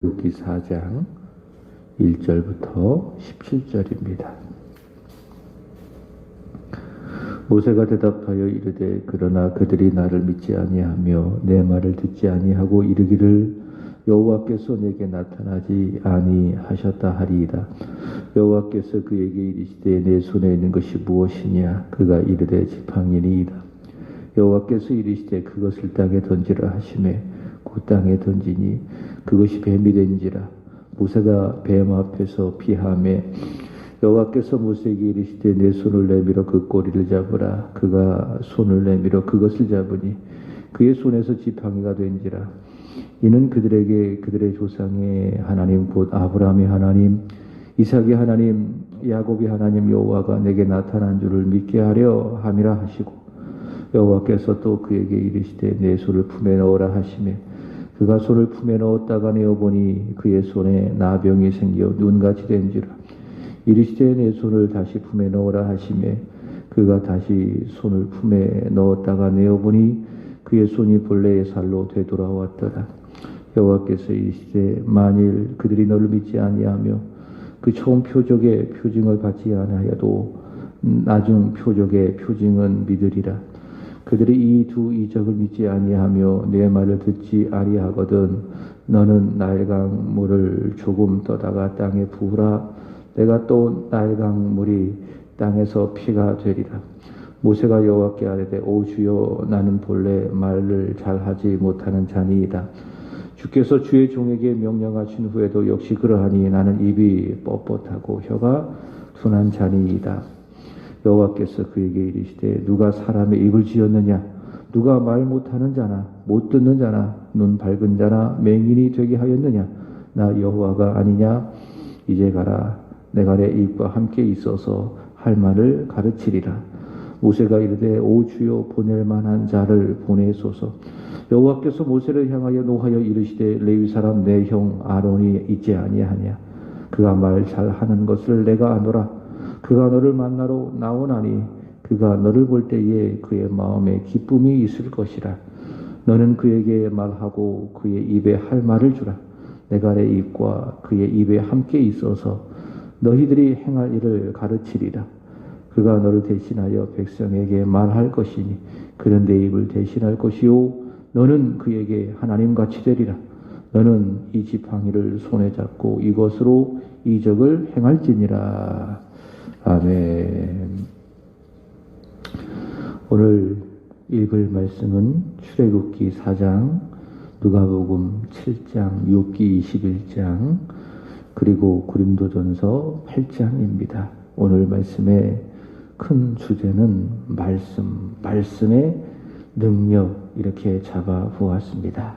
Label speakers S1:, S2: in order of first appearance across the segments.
S1: 출애굽기 4장 1절부터 17절입니다. 모세가 대답하여 이르되 그러나 그들이 나를 믿지 아니하며 내 말을 듣지 아니하고 이르기를 여호와께서 내게 나타나지 아니하셨다 하리이다. 여호와께서 그에게 이르시되 내 손에 있는 것이 무엇이냐? 그가 이르되 지팡이니이다. 여호와께서 이르시되 그것을 땅에 던지라 하시매 그 땅에 던지니 그것이 뱀이 된지라. 모세가 뱀 앞에서 피하매 여호와께서 모세에게 이르시되 내 손을 내밀어 그 꼬리를 잡으라. 그가 손을 내밀어 그것을 잡으니 그의 손에서 지팡이가 된지라. 이는 그들에게 그들의 조상의 하나님 곧 아브라함의 하나님, 이삭의 하나님, 야곱의 하나님 여호와가 내게 나타난 줄을 믿게 하려 함이라 하시고, 여호와께서 또 그에게 이르시되 내 손을 품에 넣으라 하시매 그가 손을 품에 넣었다가 내어보니 그의 손에 나병이 생겨 눈같이 된지라. 이르시되 내 손을 다시 품에 넣으라 하시매 그가 다시 손을 품에 넣었다가 내어보니 그의 손이 본래의 살로 되돌아왔더라. 여호와께서 이르시되 만일 그들이 너를 믿지 아니하며 그 처음 표적의 표징을 받지 아니하여도 나중 표적의 표징은 믿으리라. 그들이 이 두 이적을 믿지 아니하며 내 말을 듣지 아니하거든 너는 나일강 물을 조금 떠다가 땅에 부으라. 내가 또 나일강 물이 땅에서 피가 되리라. 모세가 여호와께 아뢰되 오 주여 나는 본래 말을 잘하지 못하는 자니이다. 주께서 주의 종에게 명령하신 후에도 역시 그러하니 나는 입이 뻣뻣하고 혀가 둔한 자니이다. 여호와께서 그에게 이르시되 누가 사람의 입을 지었느냐? 누가 말 못하는 자나 못 듣는 자나 눈 밝은 자나 맹인이 되게 하였느냐? 나 여호와가 아니냐? 이제 가라. 내가 내 입과 함께 있어서 할 말을 가르치리라. 모세가 이르되 오 주여 보낼 만한 자를 보내소서. 여호와께서 모세를 향하여 노하여 이르시되 레위 사람 내 형 아론이 있지 아니하냐? 그가 말 잘하는 것을 내가 아노라. 그가 너를 만나러 나오나니 그가 너를 볼 때에 그의 마음에 기쁨이 있을 것이라. 너는 그에게 말하고 그의 입에 할 말을 주라. 내가 내 입과 그의 입에 함께 있어서 너희들이 행할 일을 가르치리라. 그가 너를 대신하여 백성에게 말할 것이니 그는 내 입을 대신할 것이요 너는 그에게 하나님같이 되리라. 너는 이 지팡이를 손에 잡고 이것으로 이적을 행할지니라. 아멘. 오늘 읽을 말씀은 출애굽기 4장, 누가복음 7장, 욥기 21장, 그리고 고린도전서 8장입니다. 오늘 말씀의 큰 주제는 말씀의 능력 이렇게 잡아보았습니다.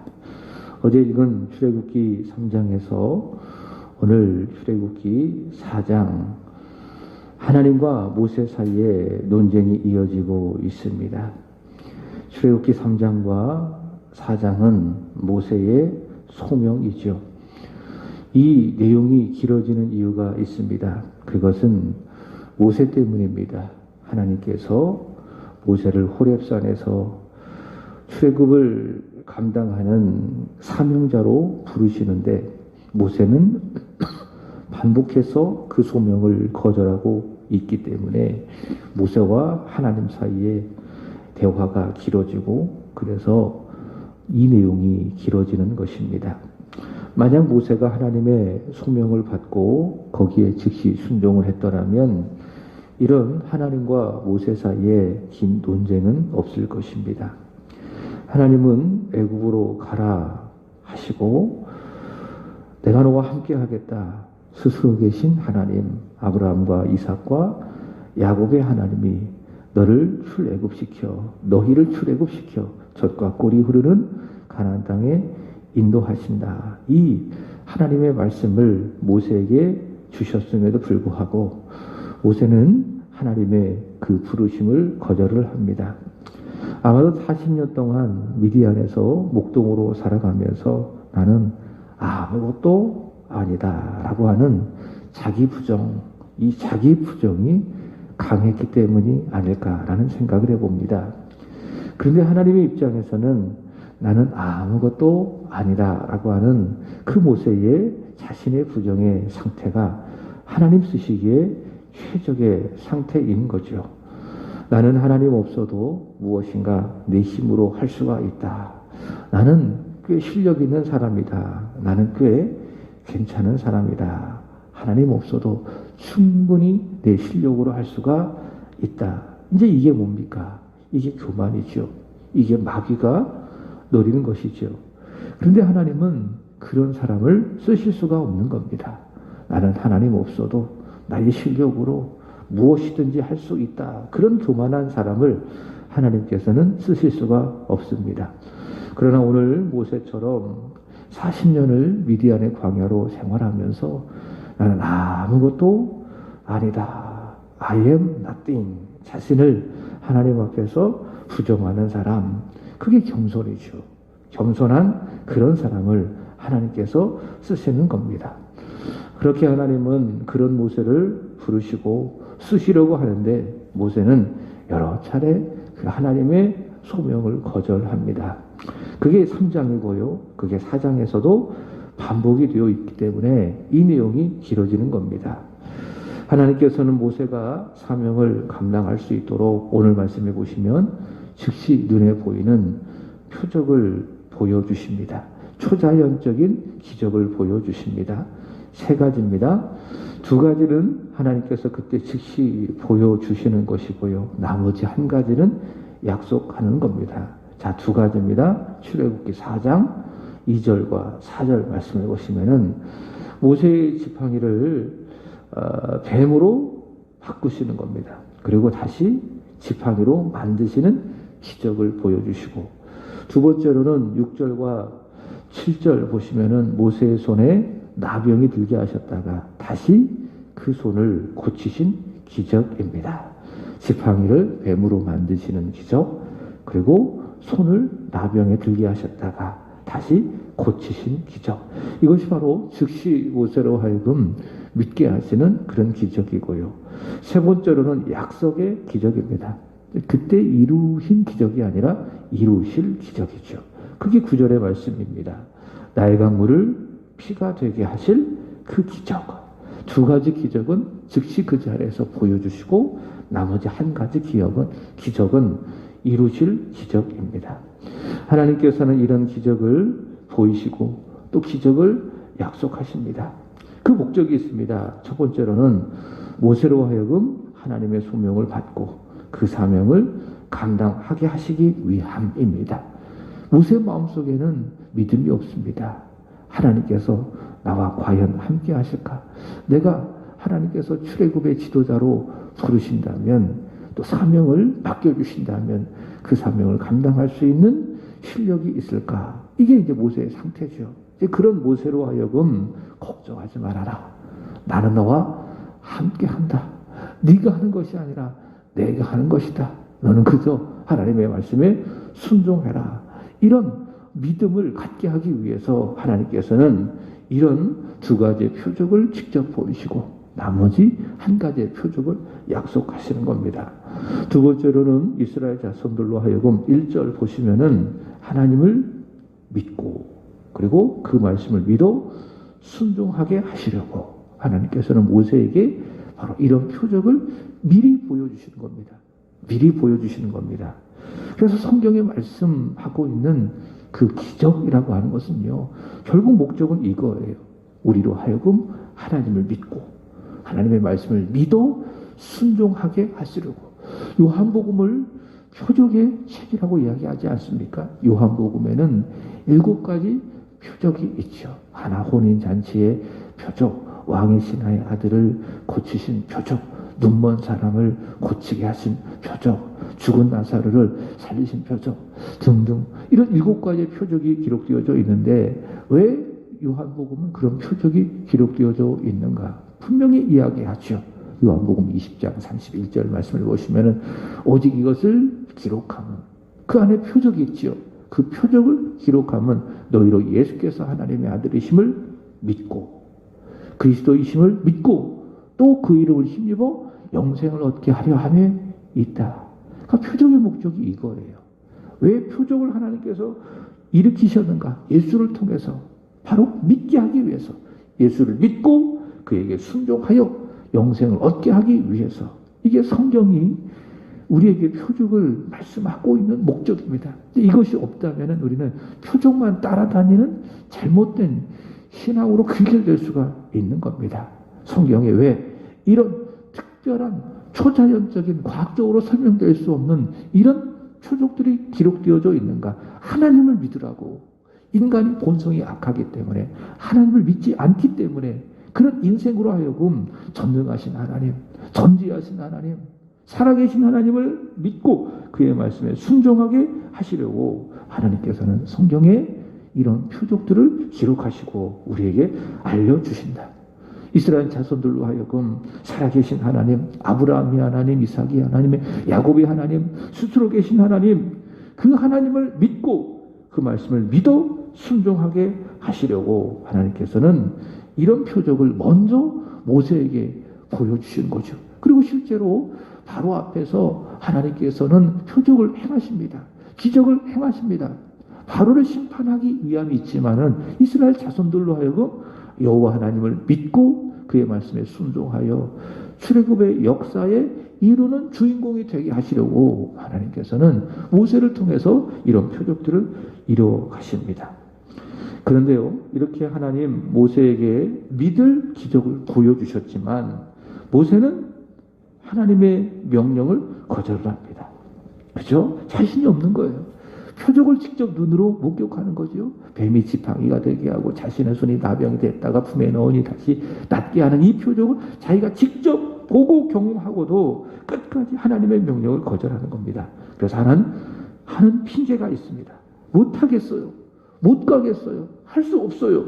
S1: 어제 읽은 출애굽기 3장에서 오늘 출애굽기 4장 하나님과 모세 사이에 논쟁이 이어지고 있습니다. 출애굽기 3장과 4장은 모세의 소명이죠. 이 내용이 길어지는 이유가 있습니다. 그것은 모세 때문입니다. 하나님께서 모세를 호렙산에서 출애굽을 감당하는 사명자로 부르시는데 모세는 반복해서 그 소명을 거절하고 있기 때문에 모세와 하나님 사이에 대화가 길어지고 그래서 이 내용이 길어지는 것입니다. 만약 모세가 하나님의 소명을 받고 거기에 즉시 순종을 했더라면 이런 하나님과 모세 사이에 긴 논쟁은 없을 것입니다. 하나님은 애굽으로 가라 하시고 내가 너와 함께 하겠다. 스스로 계신 하나님, 아브라함과 이삭과 야곱의 하나님이 너희를 출애굽시켜 젖과 꿀이 흐르는 가나안 땅에 인도하신다. 이 하나님의 말씀을 모세에게 주셨음에도 불구하고 모세는 하나님의 그 부르심을 거절을 합니다. 아마도 40년 동안 미디안에서 목동으로 살아가면서 나는 아무것도 아니다 라고 하는 자기 부정, 이 자기 부정이 강했기 때문이 아닐까라는 생각을 해봅니다. 그런데 하나님의 입장에서는 나는 아무것도 아니다라고 하는 그 모세의 자신의 부정의 상태가 하나님 쓰시기에 최적의 상태인 거죠. 나는 하나님 없어도 무엇인가 내 힘으로 할 수가 있다. 나는 꽤 실력 있는 사람이다. 나는 꽤 괜찮은 사람이다. 하나님 없어도 충분히 내 실력으로 할 수가 있다. 이제 이게 뭡니까? 이게 교만이죠. 이게 마귀가 노리는 것이죠. 그런데 하나님은 그런 사람을 쓰실 수가 없는 겁니다. 나는 하나님 없어도 나의 실력으로 무엇이든지 할 수 있다. 그런 교만한 사람을 하나님께서는 쓰실 수가 없습니다. 그러나 오늘 모세처럼 40년을 미디안의 광야로 생활하면서 나는 아무것도 아니다. I am nothing. 자신을 하나님 앞에서 부정하는 사람. 그게 겸손이죠. 겸손한 그런 사람을 하나님께서 쓰시는 겁니다. 그렇게 하나님은 그런 모세를 부르시고 쓰시려고 하는데 모세는 여러 차례 그 하나님의 소명을 거절합니다. 그게 3장이고요. 그게 4장에서도 반복이 되어 있기 때문에 이 내용이 길어지는 겁니다. 하나님께서는 모세가 사명을 감당할 수 있도록 오늘 말씀해 보시면 즉시 눈에 보이는 표적을 보여주십니다. 초자연적인 기적을 보여주십니다. 3가지입니다. 2가지는 하나님께서 그때 즉시 보여주시는 것이고요. 나머지 1가지는 약속하는 겁니다. 자, 2가지입니다. 출애굽기 4장 2절과 4절 말씀해 보시면은 모세의 지팡이를 뱀으로 바꾸시는 겁니다. 그리고 다시 지팡이로 만드시는 기적을 보여주시고, 2번째로는 6절과 7절 보시면은 모세의 손에 나병이 들게 하셨다가 다시 그 손을 고치신 기적입니다. 지팡이를 뱀으로 만드시는 기적, 그리고 손을 나병에 들게 하셨다가 다시 고치신 기적. 이것이 바로 즉시 모세로 하여금 믿게 하시는 그런 기적이고요. 3번째로는 약속의 기적입니다. 그때 이루신 기적이 아니라 이루실 기적이죠. 그게 9절의 말씀입니다. 나의 강물을 피가 되게 하실 그 기적. 2가지 기적은 즉시 그 자리에서 보여주시고 나머지 1가지 기적은 이루실 기적입니다. 하나님께서는 이런 기적을 보이시고 또 기적을 약속하십니다. 그 목적이 있습니다. 첫 번째로는 모세로 하여금 하나님의 소명을 받고 그 사명을 감당하게 하시기 위함입니다. 모세 마음속에는 믿음이 없습니다. 하나님께서 나와 과연 함께 하실까? 내가 하나님께서 출애굽의 지도자로 부르신다면 또 사명을 맡겨주신다면 그 사명을 감당할 수 있는 실력이 있을까? 이게 이제 모세의 상태죠. 이제 그런 모세로 하여금 걱정하지 말아라. 나는 너와 함께 한다. 네가 하는 것이 아니라 내가 하는 것이다. 너는 그저 하나님의 말씀에 순종해라. 이런 믿음을 갖게 하기 위해서 하나님께서는 이런 2가지의 표적을 직접 보이시고 나머지 1가지의 표적을 약속하시는 겁니다. 2번째로는 이스라엘 자손들로 하여금 1절 보시면은 하나님을 믿고 그리고 그 말씀을 믿어 순종하게 하시려고 하나님께서는 모세에게 바로 이런 표적을 미리 보여주시는 겁니다. 미리 보여주시는 겁니다. 그래서 성경에 말씀하고 있는 그 기적이라고 하는 것은요, 결국 목적은 이거예요. 우리로 하여금 하나님을 믿고 하나님의 말씀을 믿어 순종하게 하시려고. 요한복음을 표적의 책이라고 이야기하지 않습니까? 요한복음에는 7가지 표적이 있죠. 하나 혼인잔치의 표적, 왕의 신하의 아들을 고치신 표적, 눈먼 사람을 고치게 하신 표적, 죽은 나사로를 살리신 표적 등등 이런 7가지의 표적이 기록되어져 있는데 왜 요한복음은 그런 표적이 기록되어져 있는가? 분명히 이야기하죠. 요한복음 20장 31절 말씀을 보시면은 오직 이것을 기록하면 그 안에 표적이 있지요. 그 표적을 기록하면 너희로 예수께서 하나님의 아들이심을 믿고 그리스도이심을 믿고 또 그 이름을 힘입어 영생을 얻게 하려 함에 있다. 그러니까 표적의 목적이 이거예요. 왜 표적을 하나님께서 일으키셨는가? 예수를 통해서 바로 믿게 하기 위해서, 예수를 믿고 그에게 순종하여 영생을 얻게 하기 위해서. 이게 성경이 우리에게 표적을 말씀하고 있는 목적입니다. 이것이 없다면 우리는 표적만 따라다니는 잘못된 신앙으로 귀결될 수가 있는 겁니다. 성경에 왜 이런 특별한 초자연적인 과학적으로 설명될 수 없는 이런 표적들이 기록되어져 있는가? 하나님을 믿으라고. 인간이 본성이 악하기 때문에, 하나님을 믿지 않기 때문에, 그런 인생으로 하여금 전능하신 하나님, 전지하신 하나님, 살아계신 하나님을 믿고 그의 말씀에 순종하게 하시려고 하나님께서는 성경에 이런 표적들을 기록하시고 우리에게 알려주신다. 이스라엘 자손들로 하여금 살아계신 하나님, 아브라함의 하나님, 이삭의 하나님, 야곱의 하나님, 스스로 계신 하나님, 그 하나님을 믿고 그 말씀을 믿어 순종하게 하시려고 하나님께서는 이런 표적을 먼저 모세에게 보여주신 거죠. 그리고 실제로 바로 앞에서 하나님께서는 표적을 행하십니다. 기적을 행하십니다. 바로를 심판하기 위함이 있지만은 이스라엘 자손들로 하여금 여호와 하나님을 믿고 그의 말씀에 순종하여 출애굽의 역사에 이루는 주인공이 되게 하시려고 하나님께서는 모세를 통해서 이런 표적들을 이루어 가십니다. 그런데요, 이렇게 하나님 모세에게 믿을 기적을 보여주셨지만 모세는 하나님의 명령을 거절을 합니다. 그죠? 자신이 없는 거예요. 표적을 직접 눈으로 목격하는 거죠. 뱀이 지팡이가 되게 하고 자신의 손이 나병이 됐다가 품에 넣으니 다시 낫게 하는 이 표적을 자기가 직접 보고 경험하고도 끝까지 하나님의 명령을 거절하는 겁니다. 그래서 하는 핑계가 있습니다. 못하겠어요. 못 가겠어요. 할 수 없어요.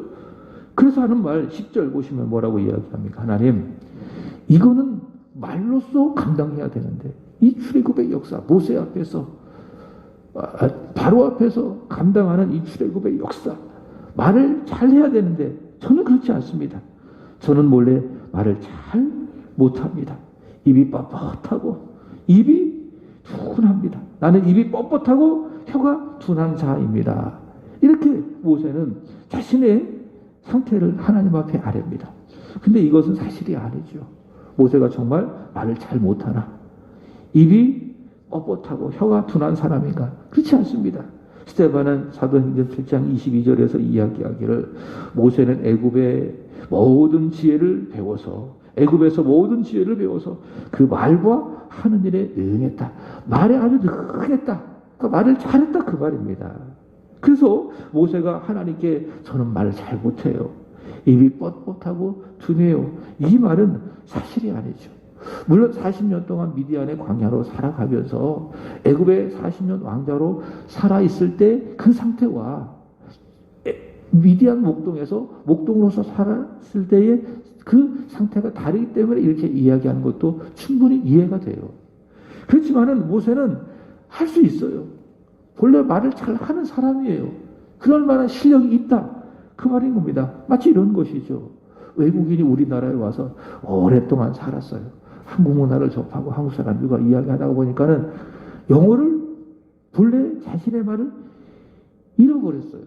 S1: 그래서 하는 말 10절 보시면 뭐라고 이야기합니까? 하나님, 이거는 말로써 감당해야 되는데 이 출애굽의 역사, 모세 앞에서 바로 앞에서 감당하는 이 출애굽의 역사, 말을 잘 해야 되는데 저는 그렇지 않습니다. 저는 몰래 말을 잘 못합니다. 입이 뻣뻣하고 입이 둔합니다. 나는 입이 뻣뻣하고 혀가 둔한 자입니다. 이렇게 모세는 자신의 상태를 하나님 앞에 아뢰입니다. 근데 이것은 사실이 아니죠. 모세가 정말 말을 잘 못하나? 입이 뻣뻣하고 혀가 둔한 사람인가? 그렇지 않습니다. 스데반은 사도행전 7장 22절에서 이야기하기를 모세는 애굽의 모든 지혜를 배워서 애굽에서 모든 지혜를 배워서 그 말과 하는 일에 능했다. 말에 아주 능했다. 그러니까 말을 잘했다 그 말입니다. 그래서 모세가 하나님께 저는 말을 잘 못해요. 입이 뻣뻣하고 둔해요. 이 말은 사실이 아니죠. 물론 40년 동안 미디안의 광야로 살아가면서 애굽의 40년 왕자로 살아있을 때 그 상태와 미디안 목동에서 목동으로서 살았을 때의 그 상태가 다르기 때문에 이렇게 이야기하는 것도 충분히 이해가 돼요. 그렇지만은 모세는 할 수 있어요. 본래 말을 잘 하는 사람이에요. 그럴 만한 실력이 있다. 그 말인 겁니다. 마치 이런 것이죠. 외국인이 우리나라에 와서 오랫동안 살았어요. 한국 문화를 접하고 한국 사람들과 이야기하다 보니까는 영어를 본래 자신의 말을 잃어버렸어요.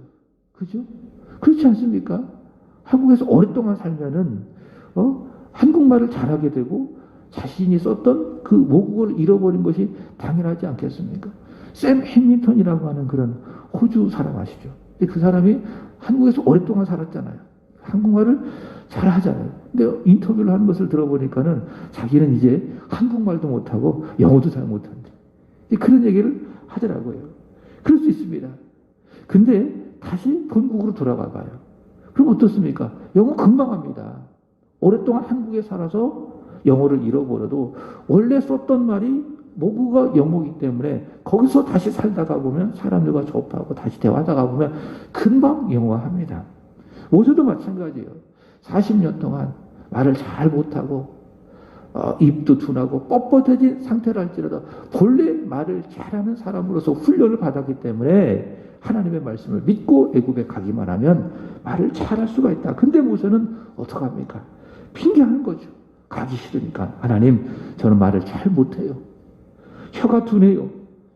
S1: 그죠? 그렇지 않습니까? 한국에서 오랫동안 살면은 한국말을 잘하게 되고 자신이 썼던 그 모국어를 잃어버린 것이 당연하지 않겠습니까? 샘 해밀턴이라고 하는 그런 호주 사람 아시죠? 그 사람이 한국에서 오랫동안 살았잖아요. 한국말을 잘 하잖아요. 근데 인터뷰를 하는 것을 들어보니까는 자기는 이제 한국말도 못하고 영어도 잘 못한대. 그런 얘기를 하더라고요. 그럴 수 있습니다. 근데 다시 본국으로 돌아가 봐요. 그럼 어떻습니까? 영어 금방 합니다. 오랫동안 한국에 살아서 영어를 잃어버려도 원래 썼던 말이 모국어 영어이기 때문에 거기서 다시 살다가 보면 사람들과 접하고 다시 대화하다가 보면 금방 영어합니다. 모세도 마찬가지예요. 40년 동안 말을 잘 못하고 입도 둔하고 뻣뻣해진 상태라 할지라도 본래 말을 잘하는 사람으로서 훈련을 받았기 때문에 하나님의 말씀을 믿고 애굽에 가기만 하면 말을 잘할 수가 있다. 근데 모세는 어떡합니까? 핑계하는 거죠. 가기 싫으니까. 하나님, 저는 말을 잘 못해요. 혀가 둔해요.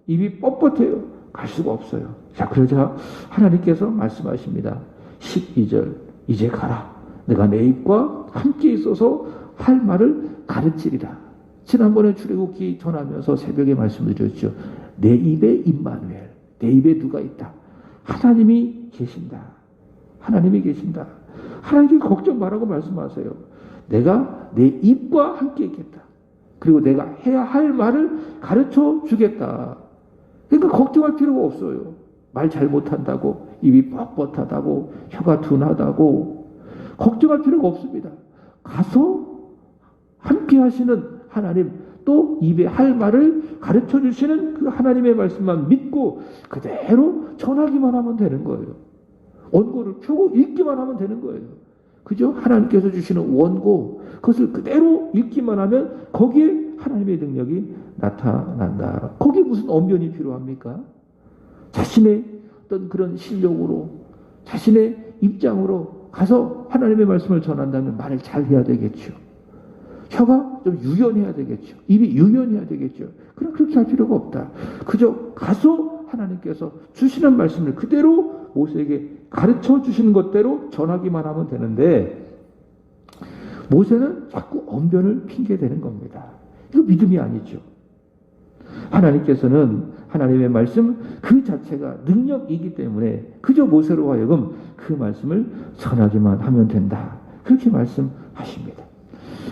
S1: 입이 뻣뻣해요. 갈 수가 없어요. 자, 그러자 하나님께서 말씀하십니다. 12절, 이제 가라. 내가 내 입과 함께 있어서 할 말을 가르치리라. 지난번에 출애굽기 전하면서 새벽에 말씀을 드렸죠. 내 입에 임마누엘, 내 입에 누가 있다? 하나님이 계신다. 하나님이 계신다. 하나님께 걱정 말라고 말씀하세요. 내가 내 입과 함께 있겠다. 그리고 내가 해야 할 말을 가르쳐 주겠다. 그러니까 걱정할 필요가 없어요. 말 잘못한다고, 입이 뻣뻣하다고, 혀가 둔하다고 걱정할 필요가 없습니다. 가서 함께 하시는 하나님, 또 입에 할 말을 가르쳐 주시는 그 하나님의 말씀만 믿고 그대로 전하기만 하면 되는 거예요. 원고를 펴고 읽기만 하면 되는 거예요. 그죠? 하나님께서 주시는 원고, 그것을 그대로 읽기만 하면 거기에 하나님의 능력이 나타난다. 거기에 무슨 언변이 필요합니까? 자신의 어떤 그런 실력으로, 자신의 입장으로 가서 하나님의 말씀을 전한다면 말을 잘 해야 되겠죠. 혀가 좀 유연해야 되겠죠. 입이 유연해야 되겠죠. 그럼 그렇게 할 필요가 없다. 그저 가서 하나님께서 주시는 말씀을 그대로 모세에게 가르쳐 주시는 것대로 전하기만 하면 되는데, 모세는 자꾸 언변을 핑계대는 겁니다. 이거 믿음이 아니죠. 하나님께서는 하나님의 말씀 그 자체가 능력이기 때문에 그저 모세로 하여금 그 말씀을 전하기만 하면 된다. 그렇게 말씀하십니다.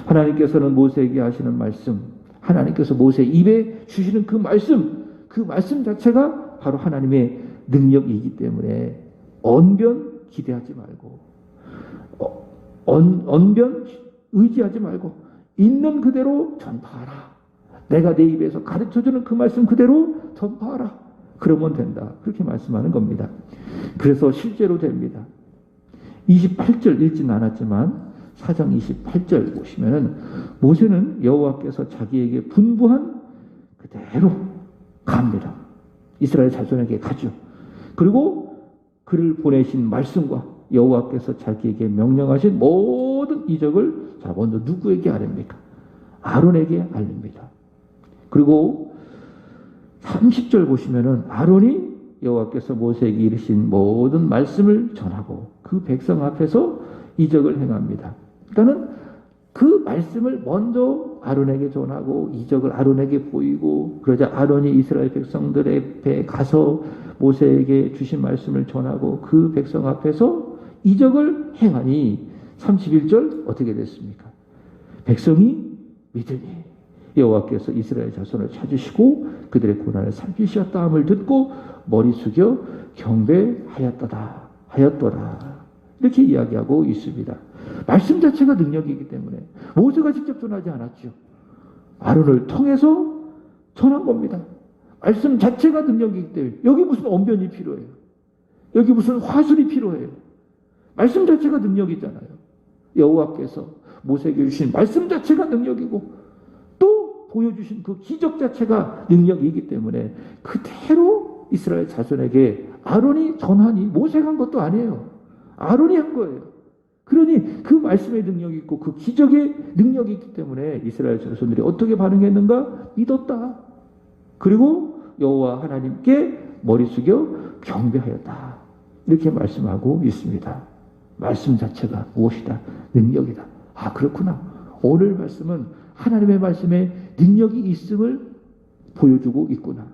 S1: 하나님께서는 모세에게 하시는 말씀, 하나님께서 모세 입에 주시는 그 말씀 자체가 바로 하나님의 능력이기 때문에 언변 기대하지 말고, 언변 의지하지 말고 있는 그대로 전파하라. 내가 내 입에서 가르쳐주는 그 말씀 그대로 전파하라. 그러면 된다. 그렇게 말씀하는 겁니다. 그래서 실제로 됩니다. 28절 읽진 않았지만 4장 28절 보시면은 모세는 여호와께서 자기에게 분부한 그대로 갑니다. 이스라엘 자손에게 가죠. 그리고 그를 보내신 말씀과 여호와께서 자기에게 명령하신 모든 이적을 자 먼저 누구에게 아릅니까? 아론에게 알립니다. 그리고 30절 보시면은 아론이 여호와께서 모세에게 이르신 모든 말씀을 전하고 그 백성 앞에서 이적을 행합니다. 그러니까는 그 말씀을 먼저 아론에게 전하고 이적을 아론에게 보이고, 그러자 아론이 이스라엘 백성들의 앞에 가서 모세에게 주신 말씀을 전하고 그 백성 앞에서 이적을 행하니 31절 어떻게 됐습니까? 백성이 믿으니 여호와께서 이스라엘 자손을 찾으시고 그들의 고난을 살피셨다 함을 듣고 머리 숙여 경배하였더라. 이렇게 이야기하고 있습니다. 말씀 자체가 능력이기 때문에 모세가 직접 전하지 않았죠. 아론을 통해서 전한 겁니다. 말씀 자체가 능력이기 때문에 여기 무슨 언변이 필요해요. 여기 무슨 화술이 필요해요. 말씀 자체가 능력이잖아요. 여호와께서 모세에게 주신 말씀 자체가 능력이고 또 보여주신 그 기적 자체가 능력이기 때문에 그대로 이스라엘 자손에게 아론이 전하니 모세가 한 것도 아니에요. 아론이 한 거예요. 그러니 그 말씀의 능력이 있고 그 기적의 능력이 있기 때문에 이스라엘 자손들이 어떻게 반응했는가? 믿었다. 그리고 여호와 하나님께 머리 숙여 경배하였다. 이렇게 말씀하고 있습니다. 말씀 자체가 무엇이다? 능력이다. 아, 그렇구나. 오늘 말씀은 하나님의 말씀에 능력이 있음을 보여주고 있구나.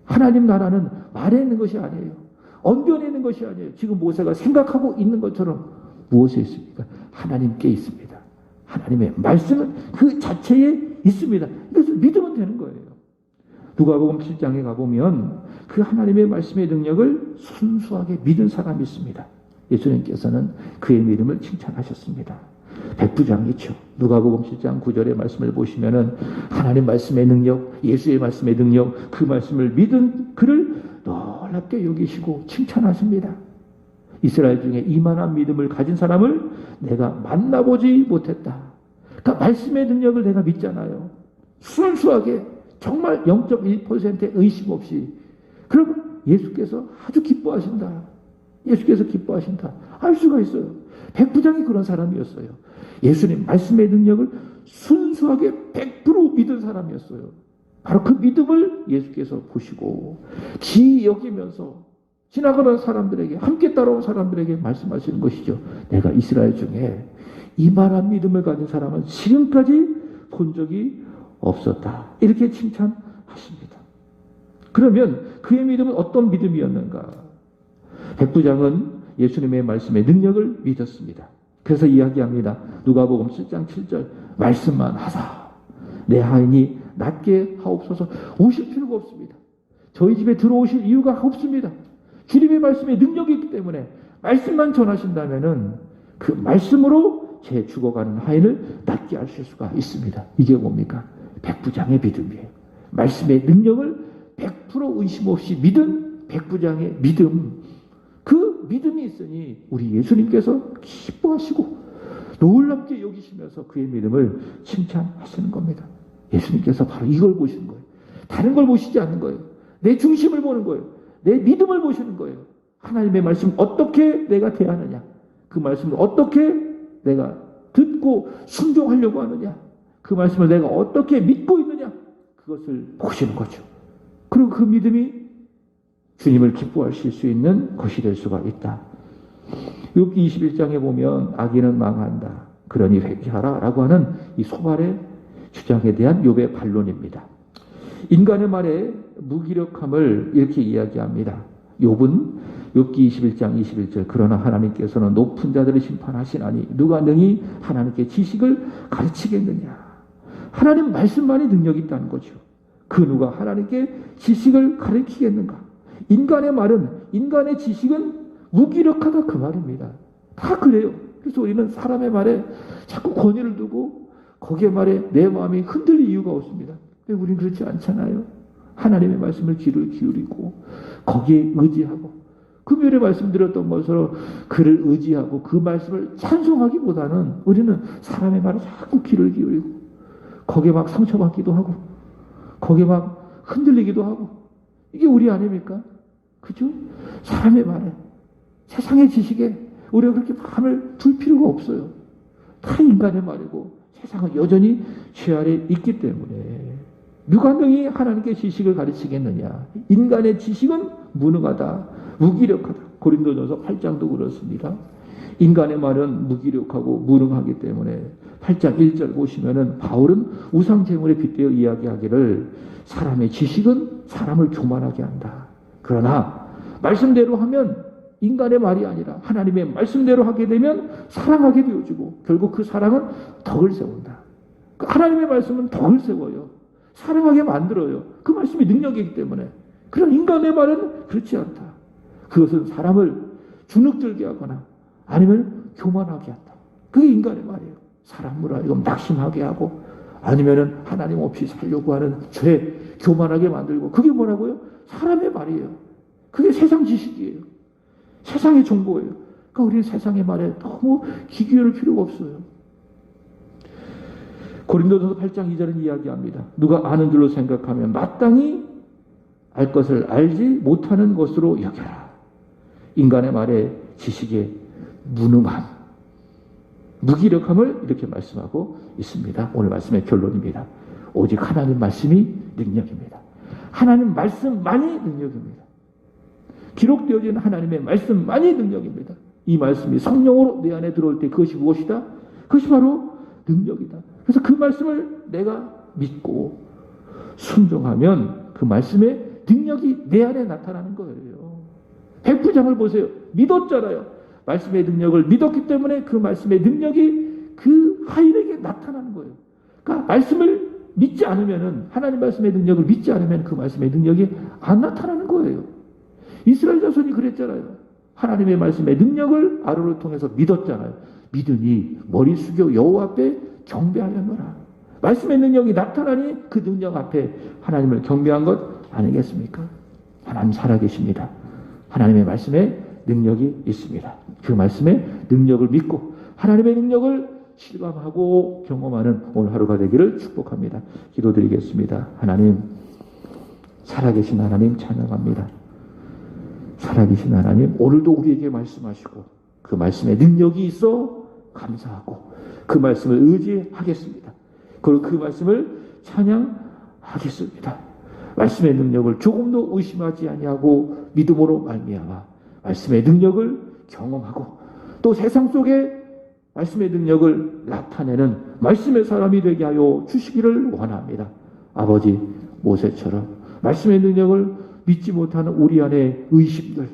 S1: 하나님 나라는 말에 있는 것이 아니에요. 언변에 있는 것이 아니에요. 지금 모세가 생각하고 있는 것처럼 무엇에 있습니까? 하나님께 있습니다. 하나님의 말씀은 그 자체에 있습니다. 그래서 믿으면 되는 거예요. 누가복음 7장에 가보면 그 하나님의 말씀의 능력을 순수하게 믿은 사람이 있습니다. 예수님께서는 그의 믿음을 칭찬하셨습니다. 백부장이죠. 누가복음 7장 9절의 말씀을 보시면은 하나님 말씀의 능력, 예수의 말씀의 능력, 그 말씀을 믿은 그를 놀랍게 여기시고 칭찬하십니다. 이스라엘 중에 이만한 믿음을 가진 사람을 내가 만나보지 못했다. 그러니까 말씀의 능력을 내가 믿잖아요. 순수하게 정말 0.1%의 의심 없이. 그럼 예수께서 아주 기뻐하신다. 예수께서 기뻐하신다. 알 수가 있어요. 백부장이 그런 사람이었어요. 예수님 말씀의 능력을 순수하게 100% 믿은 사람이었어요. 바로 그 믿음을 예수께서 보시고 기 여기면서 지나가는 사람들에게, 함께 따라온 사람들에게 말씀하시는 것이죠. 내가 이스라엘 중에 이만한 믿음을 가진 사람은 지금까지 본 적이 없었다. 이렇게 칭찬하십니다. 그러면 그의 믿음은 어떤 믿음이었는가? 백부장은 예수님의 말씀의 능력을 믿었습니다. 그래서 이야기합니다. 누가복음 7장 7절 말씀만 하사 내 하인이 낫게 하옵소서. 오실 필요가 없습니다. 저희 집에 들어오실 이유가 없습니다. 주님의 말씀에 능력이 있기 때문에 말씀만 전하신다면은 그 말씀으로 제 죽어가는 하인을 낫게 하실 수가 있습니다. 이게 뭡니까? 백부장의 믿음이에요. 말씀의 능력을 100% 의심 없이 믿은 백부장의 믿음. 그 믿음이 있으니 우리 예수님께서 기뻐하시고 놀랍게 여기시면서 그의 믿음을 칭찬하시는 겁니다. 예수님께서 바로 이걸 보시는 거예요. 다른 걸 보시지 않는 거예요. 내 중심을 보는 거예요. 내 믿음을 보시는 거예요. 하나님의 말씀 어떻게 내가 대하느냐, 그 말씀을 어떻게 내가 듣고 순종하려고 하느냐, 그 말씀을 내가 어떻게 믿고 있느냐, 그것을 보시는 거죠. 그리고 그 믿음이 주님을 기뻐하실 수 있는 것이 될 수가 있다. 욥기 21장에 보면 악인은 망한다, 그러니 회개하라 라고 하는 이 소발의 주장에 대한 욥의 반론입니다. 인간의 말에 무기력함을 이렇게 이야기합니다. 욥은 욥기 21장 21절 그러나 하나님께서는 높은 자들을 심판하시나니 누가 능히 하나님께 지식을 가르치겠느냐. 하나님 말씀만이 능력이 있다는 거죠. 그 누가 하나님께 지식을 가르치겠는가. 인간의 말은, 인간의 지식은 무기력하다 그 말입니다. 다 그래요. 그래서 우리는 사람의 말에 자꾸 권위를 두고 거기에 말에 내 마음이 흔들릴 이유가 없습니다. 우리는 그렇지 않잖아요. 하나님의 말씀을 귀를 기울이고 거기에 의지하고, 금요일에 말씀드렸던 것처럼 그를 의지하고 그 말씀을 찬송하기보다는 우리는 사람의 말에 자꾸 귀를 기울이고 거기에 막 상처받기도 하고 거기에 막 흔들리기도 하고, 이게 우리 아닙니까? 그죠? 사람의 말에, 세상의 지식에 우리가 그렇게 마음을 둘 필요가 없어요. 다 인간의 말이고 세상은 여전히 죄 아래 있기 때문에 누가 능히 하나님께 지식을 가르치겠느냐. 인간의 지식은 무능하다, 무기력하다. 고린도전서 8장도 그렇습니다. 인간의 말은 무기력하고 무능하기 때문에 8장 1절 보시면은 바울은 우상제물에 빗대어 이야기하기를 사람의 지식은 사람을 교만하게 한다. 그러나 말씀대로 하면 인간의 말이 아니라 하나님의 말씀대로 하게 되면 사랑하게 되어지고 결국 그 사랑은 덕을 세운다. 하나님의 말씀은 덕을 세워요. 사랑하게 만들어요. 그 말씀이 능력이기 때문에. 그러나 인간의 말은 그렇지 않다. 그것은 사람을 주눅들게 하거나 아니면 교만하게 한다. 그게 인간의 말이에요. 사람을 하여금 낙심하게 하고 아니면은 하나님 없이 살려고 하는 죄, 교만하게 만들고, 그게 뭐라고요? 사람의 말이에요. 그게 세상 지식이에요. 세상의 정보예요. 그러니까 우리는 세상의 말에 너무 귀 기울일 필요가 없어요. 고린도전서 8장 2절은 이야기합니다. 누가 아는 줄로 생각하면 마땅히 알 것을 알지 못하는 것으로 여겨라. 인간의 말에 지식의 무능함, 무기력함을 이렇게 말씀하고 있습니다. 오늘 말씀의 결론입니다. 오직 하나님 말씀이 능력입니다. 하나님 말씀만이 능력입니다. 기록되어진 하나님의 말씀만이 능력입니다. 이 말씀이 성령으로 내 안에 들어올 때 그것이 무엇이다? 그것이 바로 능력이다. 그래서 그 말씀을 내가 믿고 순종하면 그 말씀의 능력이 내 안에 나타나는 거예요. 백부장을 보세요. 믿었잖아요. 말씀의 능력을 믿었기 때문에 그 말씀의 능력이 그 하인에게 나타나는 거예요. 그러니까 말씀을 믿지 않으면은, 하나님 말씀의 능력을 믿지 않으면 그 말씀의 능력이 안 나타나는 거예요. 이스라엘 자손이 그랬잖아요. 하나님의 말씀의 능력을 아론을 통해서 믿었잖아요. 믿으니 머리 숙여 여호와 앞에 경배하였노라. 말씀의 능력이 나타나니 그 능력 앞에 하나님을 경배한 것 아니겠습니까? 하나님 살아계십니다. 하나님의 말씀에 능력이 있습니다. 그 말씀의 능력을 믿고 하나님의 능력을 실감하고 경험하는 오늘 하루가 되기를 축복합니다. 기도드리겠습니다. 하나님, 살아계신 하나님 찬양합니다. 살아계신 하나님, 오늘도 우리에게 말씀하시고 그 말씀에 능력이 있어 감사하고 그 말씀을 의지하겠습니다. 그리고 그 말씀을 찬양하겠습니다. 말씀의 능력을 조금도 의심하지 아니하고 믿음으로 말미암아 말씀의 능력을 경험하고 또 세상 속에 말씀의 능력을 나타내는 말씀의 사람이 되게 하여 주시기를 원합니다. 아버지 모세처럼 말씀의 능력을 믿지 못하는 우리 안의 의심들,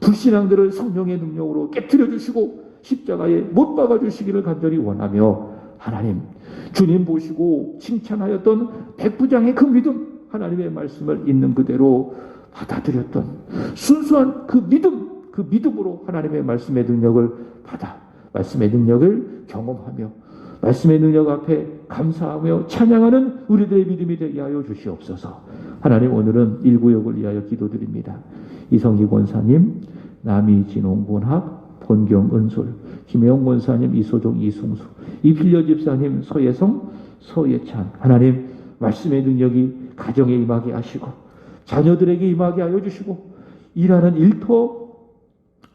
S1: 불신앙들을 성령의 능력으로 깨트려 주시고 십자가에 못 박아 주시기를 간절히 원하며 하나님 주님 보시고 칭찬하였던 백부장의 그 믿음, 하나님의 말씀을 있는 그대로 받아들였던 순수한 그 믿음으로 하나님의 말씀의 능력을 받아 말씀의 능력을 경험하며 말씀의 능력 앞에 감사하며 찬양하는 우리들의 믿음이 되게 하여 주시옵소서. 하나님 오늘은 1구역을 위하여 기도드립니다. 이성기 권사님, 남이진홍 본학, 본경 은솔, 김혜영 권사님, 이소종 이승수, 이필려 집사님, 서예성, 서예찬. 하나님 말씀의 능력이 가정에 임하게 하시고 자녀들에게 임하게 하여 주시고 일하는 일터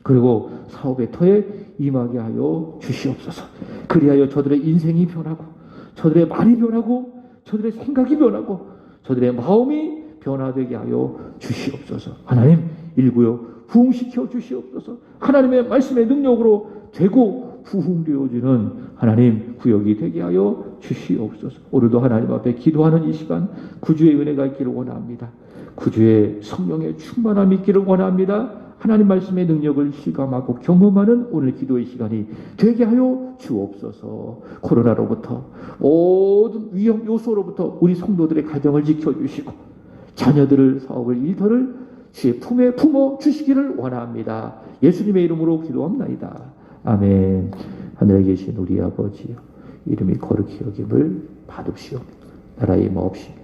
S1: 그리고 사업의 터에 임하게 하여 주시옵소서. 그리하여 저들의 인생이 변하고 저들의 말이 변하고 저들의 생각이 변하고 저들의 마음이 변화되게 하여 주시옵소서. 하나님 1구역 부흥시켜 주시옵소서. 하나님의 말씀의 능력으로 되고 부흥되어지는 하나님 구역이 되게 하여 주시옵소서. 오늘도 하나님 앞에 기도하는 이 시간 구주의 은혜가 있기를 원합니다. 구주의 성령의 충만함이 있기를 원합니다. 하나님 말씀의 능력을 실감하고 경험하는 오늘 기도의 시간이 되게 하여 주옵소서. 코로나로부터 모든 위험 요소로부터 우리 성도들의 가정을 지켜주시고 자녀들을 사업을 일터를 주의 품에 품어 주시기를 원합니다. 예수님의 이름으로 기도합나이다. 아멘. 하늘에 계신 우리 아버지여 이름이 거룩히 여김을 받으시오. 나라의 마옵시며